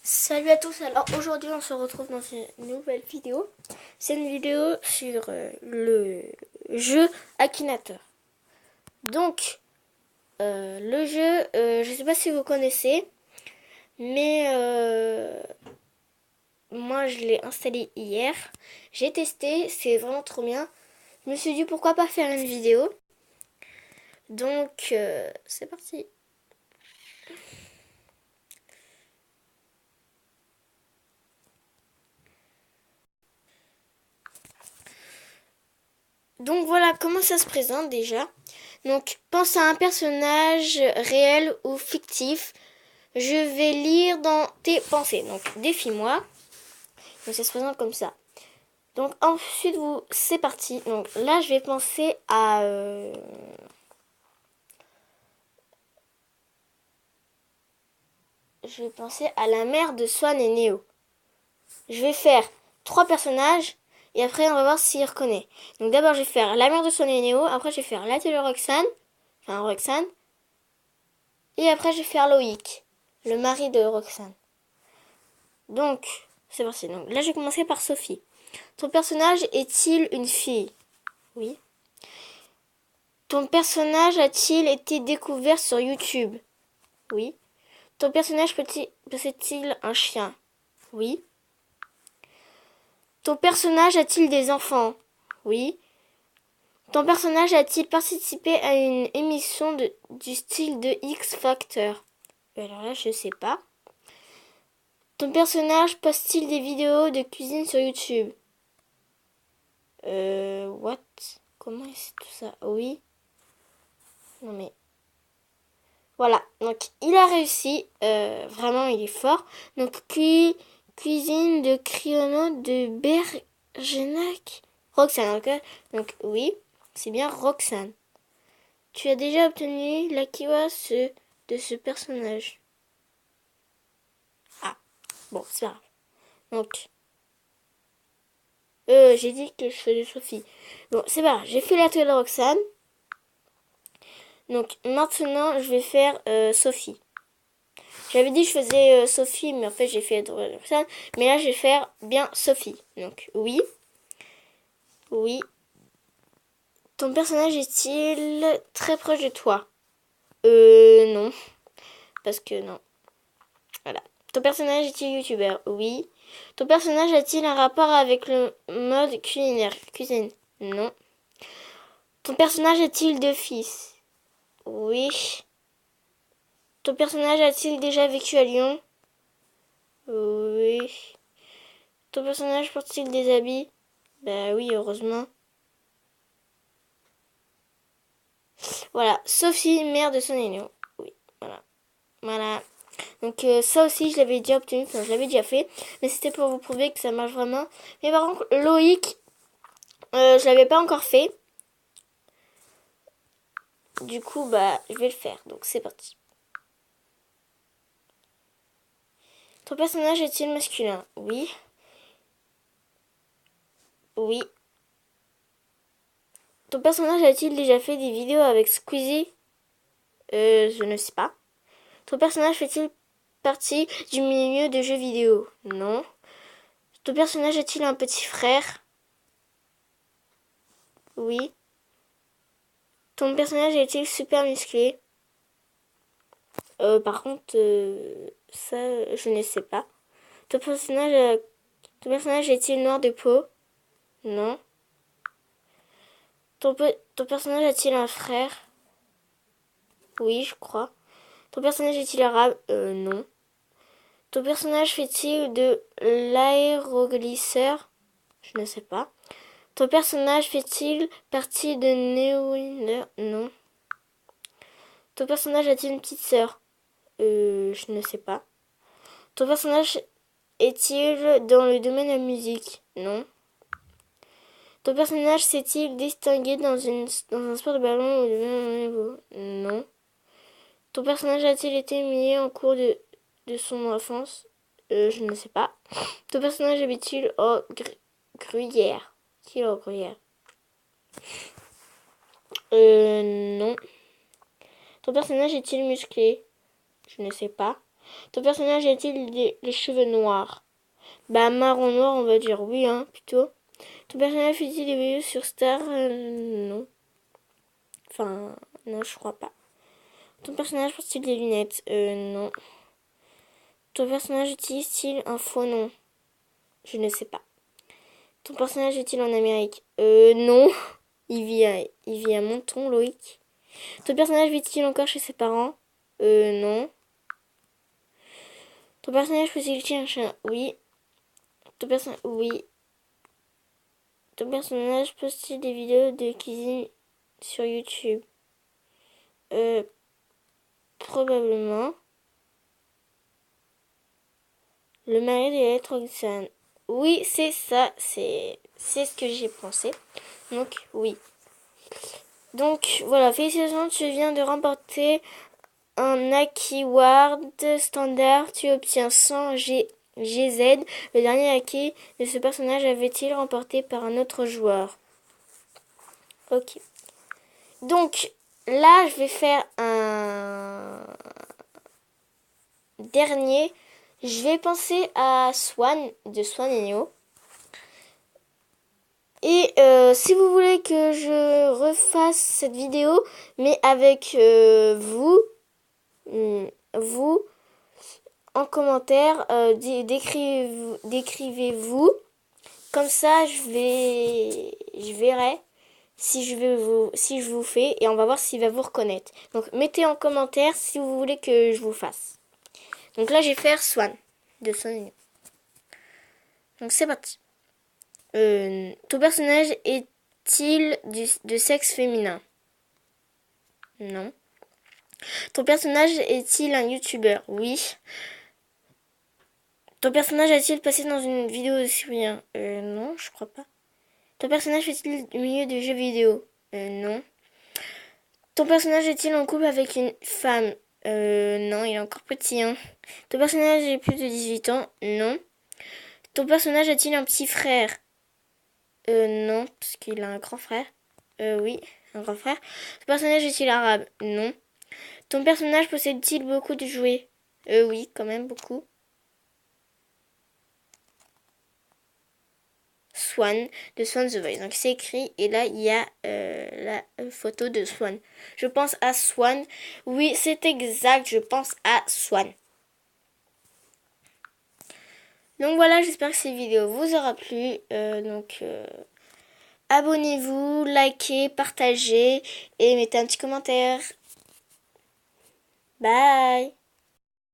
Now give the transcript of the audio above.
Salut à tous, alors aujourd'hui on se retrouve dans une nouvelle vidéo. C'est une vidéo sur le jeu Akinator. Donc le jeu, je sais pas si vous connaissez, mais moi je l'ai installé hier. J'ai testé, c'est vraiment trop bien. Je me suis dit pourquoi pas faire une vidéo. Donc c'est parti. Donc voilà comment ça se présente déjà. Donc pense à un personnage réel ou fictif. Je vais lire dans tes pensées. Donc défie-moi. Donc ça se présente comme ça. Donc ensuite c'est parti. Donc là je vais penser à la mère de Swan et Neo. Je vais faire 3 personnages et après on va voir s'il reconnaît. Donc d'abord je vais faire la mère de Swan et Neo, après je vais faire la télé Roxane, enfin Roxane, et après je vais faire Loïc, le mari de Roxane. Donc c'est parti. Donc là je vais commencer par Sophie. Ton personnage est-il une fille? Oui. Ton personnage a-t-il été découvert sur YouTube? Oui. Ton personnage possède-t-il un chien? Oui. Ton personnage a-t-il des enfants? Oui. Ton personnage a-t-il participé à une émission du style de X Factor? Alors là, je sais pas. Ton personnage poste-t-il des vidéos de cuisine sur YouTube? What? Comment c'est tout ça? Oui. Non mais... Voilà, donc il a réussi, vraiment il est fort. Donc cuisine de Criono de Bergenac. Roxane, ok. Donc oui, c'est bien Roxane. Tu as déjà obtenu la kiwa de ce personnage. Ah, bon, c'est pas grave. Donc, j'ai dit que je faisais Sophie. Bon, c'est pas grave, j'ai fait la de Roxane. Donc maintenant, je vais faire Sophie. J'avais dit que je faisais Sophie, mais en fait j'ai fait Roxane. Mais là je vais faire bien Sophie. Donc oui. Oui. Ton personnage est-il très proche de toi? Non. Parce que non. Voilà. Ton personnage est-il youtubeur? Oui. Ton personnage a-t-il un rapport avec le mode culinaire? Cuisine? Non. Ton personnage a-t-il 2 fils? Oui. Ton personnage a-t-il déjà vécu à Lyon? Oui. Ton personnage porte-t-il des habits? Bah oui, heureusement. Voilà, Sophie, mère de son aîné. Oui, voilà. Voilà. Donc ça aussi, je l'avais déjà obtenu, enfin je l'avais déjà fait. Mais c'était pour vous prouver que ça marche vraiment. Mais par contre, Loïc, je l'avais pas encore fait. Du coup, bah, je vais le faire. Donc c'est parti. Ton personnage est-il masculin? Oui. Oui. Ton personnage a-t-il déjà fait des vidéos avec Squeezie? Je ne sais pas. Ton personnage fait-il partie du milieu de jeux vidéo? Non. Ton personnage a-t-il un petit frère? Oui. Ton personnage est-il super musclé? Par contre, ça, je ne sais pas. Ton personnage, ton personnage est-il noir de peau? Non. Ton personnage a-t-il un frère? Oui, je crois. Ton personnage est-il arabe? Non. Ton personnage fait-il de l'aéroglisseur? Je ne sais pas. Ton personnage fait-il partie de Neowinner? Non. Ton personnage a-t-il une petite sœur? Je ne sais pas. Ton personnage est-il dans le domaine de la musique? Non. Ton personnage s'est-il distingué dans un sport de ballon ou de niveau? Non. Ton personnage a-t-il été humilié en cours de son enfance? Je ne sais pas. Ton personnage habite-t-il au gruyère? Est-il au gruyère? Non. Ton personnage est-il musclé? Je ne sais pas. Ton personnage a-t-il les cheveux noirs? Bah marron noir, on va dire oui, hein, plutôt. Ton personnage fait-il des vidéos sur Star? Non. Enfin, non, je crois pas. Ton personnage porte-t-il des lunettes? Non. Ton personnage utilise-t-il un faux nom? Je ne sais pas. Ton personnage est-il en Amérique? Non. Il vit à Monton, Loïc. Ton personnage vit-il encore chez ses parents? Non. Ton personnage possède-t-il un chien? Oui. Oui. Ton personnage poste-t-il des vidéos de cuisine sur YouTube? Probablement. Le mari de lettre Roxane. Oui, c'est ça. C'est ce que j'ai pensé. Donc, oui. Donc, voilà. Félicitations, tu viens de remporter un Akiward standard. Tu obtiens 100 GZ. Le dernier acquis de ce personnage avait-il remporté par un autre joueur? Ok. Donc, là, je vais faire un dernier. Je vais penser à Swan, de Swan et Neo. Et si vous voulez que je refasse cette vidéo, mais avec vous, en commentaire, décrivez-vous. Comme ça, je verrai si je vous fais et on va voir s'il va vous reconnaître. Donc mettez en commentaire si vous voulez que je vous fasse. Donc là, je vais faire Swan de Swan. Donc c'est parti. Ton personnage est-il de sexe féminin? Non. Ton personnage est-il un youtubeur? Oui. Ton personnage a-t-il passé dans une vidéo de soutien? Non, je crois pas. Ton personnage fait-il du milieu des jeux vidéo? Non. Ton personnage est-il en couple avec une femme? Non, il est encore petit, hein. Ton personnage a plus de 18 ans? Non. Ton personnage a-t-il un petit frère? Non, parce qu'il a un grand frère. Oui, un grand frère. Ton personnage est-il arabe? Non. Ton personnage possède-t-il beaucoup de jouets? Oui, quand même beaucoup. Swan, de Swan the Voice. Donc c'est écrit et là il y a la photo de Swan. Je pense à Swan. Oui, c'est exact, je pense à Swan. Donc voilà, j'espère que cette vidéo vous aura plu. Abonnez-vous, likez, partagez et mettez un petit commentaire. Bye!